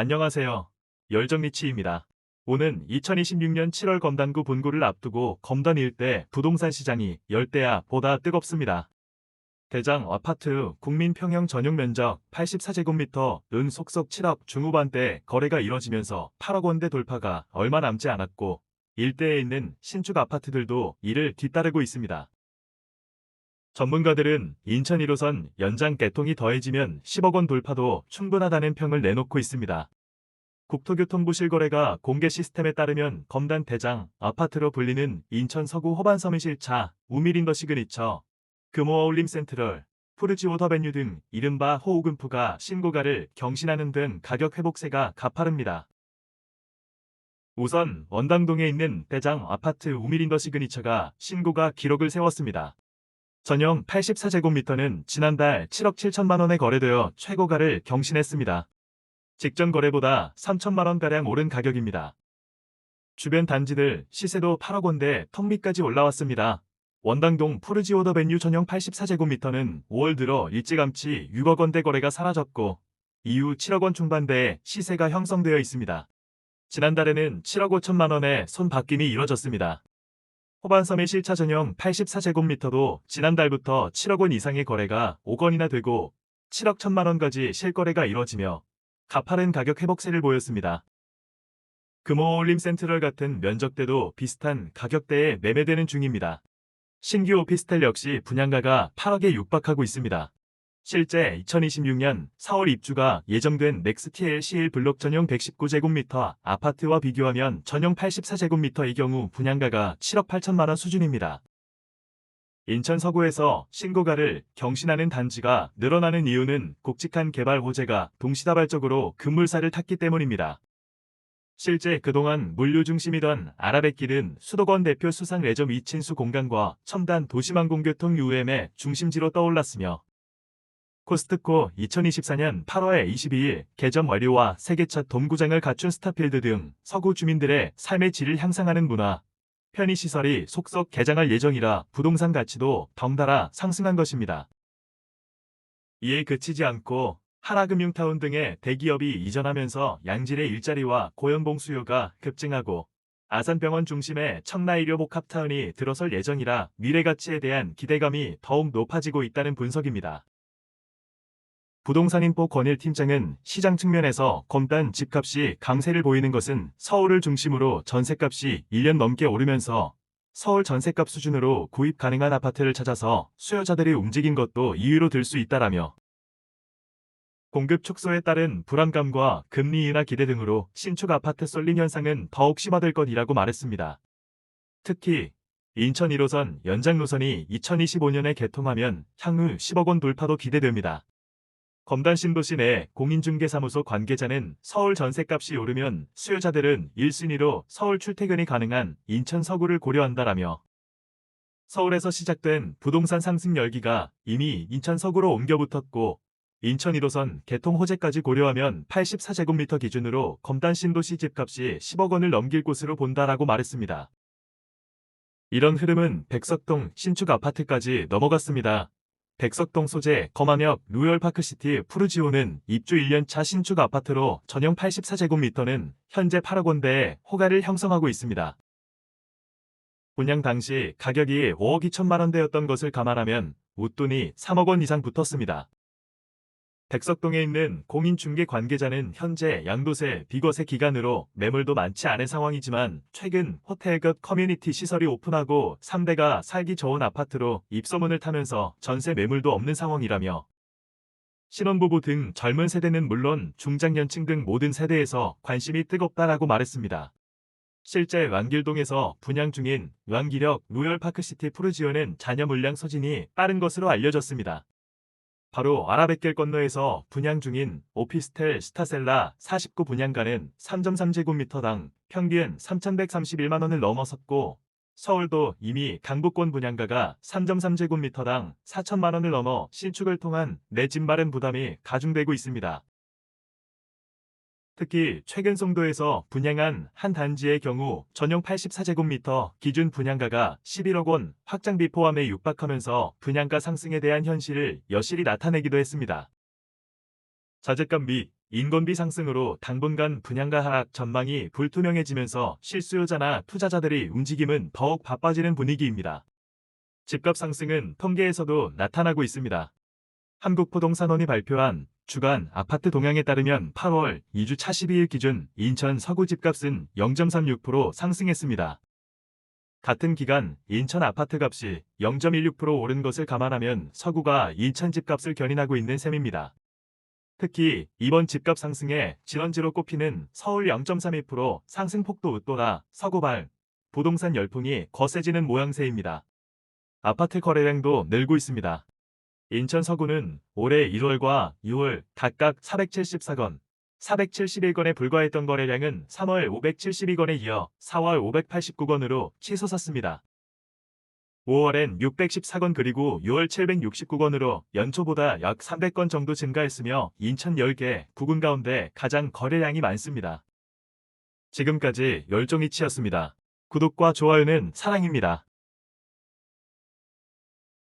안녕하세요. 열정리치입니다. 오는 2026년 7월 검단구 본구를 앞두고 검단 일대 부동산 시장이 열대야 보다 뜨겁습니다. 대장 아파트 국민 평형 전용 면적 84제곱미터 은 속속 7억 중후반대 거래가 이뤄지면서 8억 원대 돌파가 얼마 남지 않았고 일대에 있는 신축 아파트들도 이를 뒤따르고 있습니다. 전문가들은 인천 1호선 연장 개통이 더해지면 10억 원 돌파도 충분하다는 평을 내놓고 있습니다. 국토교통부 실거래가 공개 시스템에 따르면 검단 대장 아파트로 불리는 인천 서구 호반섬의 실차, 우미린더 시그니처, 금호어울림 센트럴, 푸르지오더벤유 등 이른바 호우금프가 신고가를 경신하는 등 가격 회복세가 가파릅니다. 우선 원당동에 있는 대장 아파트 우미린더 시그니처가 신고가 기록을 세웠습니다. 전용 84제곱미터는 지난달 7억 7천만 원에 거래되어 최고가를 경신했습니다. 직전 거래보다 3천만 원가량 오른 가격입니다. 주변 단지들 시세도 8억 원대 턱밑까지 올라왔습니다. 원당동 푸르지오더벤유 전용 84제곱미터는 5월 들어 일찌감치 6억 원대 거래가 사라졌고 이후 7억 원 중반대의 시세가 형성되어 있습니다. 지난달에는 7억 5천만 원의 손바뀜이 이뤄졌습니다. 호반섬의 실차 전용 84제곱미터도 지난달부터 7억 원 이상의 거래가 5건이나 되고 7억 1천만 원까지 실거래가 이뤄지며 가파른 가격 회복세를 보였습니다. 금호어울림 센트럴 같은 면적대도 비슷한 가격대에 매매되는 중입니다. 신규 오피스텔 역시 분양가가 8억에 육박하고 있습니다. 실제 2026년 4월 입주가 예정된 넥스TL 블록 전용 119제곱미터 아파트와 비교하면 전용 84제곱미터의 경우 분양가가 7억 8천만 원 수준입니다. 인천 서구에서 신고가를 경신하는 단지가 늘어나는 이유는 굵직한 개발 호재가 동시다발적으로 급물살을 탔기 때문입니다. 실제 그동안 물류 중심이던 아라뱃길은 수도권 대표 수상 레저 이친수 공간과 첨단 도시망공교통 UM의 중심지로 떠올랐으며 코스트코 2024년 8월 22일 개점 완료와 세계 첫 돔구장을 갖춘 스타필드 등 서구 주민들의 삶의 질을 향상하는 문화, 편의시설이 속속 개장할 예정이라 부동산 가치도 덩달아 상승한 것입니다. 이에 그치지 않고 하나금융타운 등의 대기업이 이전하면서 양질의 일자리와 고연봉 수요가 급증하고 아산병원 중심의 청라의료복합타운이 들어설 예정이라 미래가치에 대한 기대감이 더욱 높아지고 있다는 분석입니다. 부동산인포 권일 팀장은 시장 측면에서 검단 집값이 강세를 보이는 것은 서울을 중심으로 전셋값이 1년 넘게 오르면서 서울 전셋값 수준으로 구입 가능한 아파트를 찾아서 수요자들이 움직인 것도 이유로 들 수 있다라며 공급 축소에 따른 불안감과 금리 인하 기대 등으로 신축 아파트 쏠림 현상은 더욱 심화될 것이라고 말했습니다. 특히 인천 1호선 연장 노선이 2025년에 개통하면 향후 10억 원 돌파도 기대됩니다. 검단 신도시 내 공인중개사무소 관계자는 서울 전셋값이 오르면 수요자들은 1순위로 서울 출퇴근이 가능한 인천 서구를 고려한다라며 서울에서 시작된 부동산 상승 열기가 이미 인천 서구로 옮겨붙었고 인천 1호선 개통 호재까지 고려하면 84제곱미터 기준으로 검단 신도시 집값이 10억 원을 넘길 것으로 본다라고 말했습니다. 이런 흐름은 백석동 신축 아파트까지 넘어갔습니다. 백석동 소재 거만역 로열파크시티 푸르지오는 입주 1년차 신축 아파트로 전용 84제곱미터는 현재 8억 원대의 호가를 형성하고 있습니다. 분양 당시 가격이 5억 2천만 원대였던 것을 감안하면 웃돈이 3억 원 이상 붙었습니다. 백석동에 있는 공인중개 관계자는 현재 양도세, 비과세 기간으로 매물도 많지 않은 상황이지만 최근 호텔급 커뮤니티 시설이 오픈하고 3대가 살기 좋은 아파트로 입소문을 타면서 전세 매물도 없는 상황이라며 신혼부부 등 젊은 세대는 물론 중장년층 등 모든 세대에서 관심이 뜨겁다라고 말했습니다. 실제 왕길동에서 분양 중인 왕기력 로열파크시티 푸르지오는 잔여 물량 소진이 빠른 것으로 알려졌습니다. 바로 아라뱃길 건너에서 분양 중인 오피스텔 스타셀라 49 분양가는 3.3제곱미터당 평균 3,131만 원을 넘어섰고 서울도 이미 강북권 분양가가 3.3제곱미터당 4천만 원을 넘어 신축을 통한 내 집 마련 부담이 가중되고 있습니다. 특히 최근 송도에서 분양한 한 단지의 경우 전용 84제곱미터 기준 분양가가 11억 원 확장비 포함에 육박하면서 분양가 상승에 대한 현실을 여실히 나타내기도 했습니다. 자재값 및 인건비 상승으로 당분간 분양가 하락 전망이 불투명해지면서 실수요자나 투자자들의 움직임은 더욱 바빠지는 분위기입니다. 집값 상승은 통계에서도 나타나고 있습니다. 한국부동산원이 발표한 주간 아파트 동향에 따르면 8월 2주 차 12일 기준 인천 서구 집값은 0.36% 상승했습니다. 같은 기간 인천 아파트 값이 0.16% 오른 것을 감안하면 서구가 인천 집값을 견인하고 있는 셈입니다. 특히 이번 집값 상승에 진원지로 꼽히는 서울 0.32% 상승폭도 웃도나 서구발 부동산 열풍이 거세지는 모양새입니다. 아파트 거래량도 늘고 있습니다. 인천 서구는 올해 1월과 6월 각각 474건, 471건에 불과했던 거래량은 3월 572건에 이어 4월 589건으로 치솟았습니다. 5월엔 614건 그리고 6월 769건으로 연초보다 약 300건 정도 증가했으며 인천 10개 구군 가운데 가장 거래량이 많습니다. 지금까지 열종이치였습니다. 구독과 좋아요는 사랑입니다.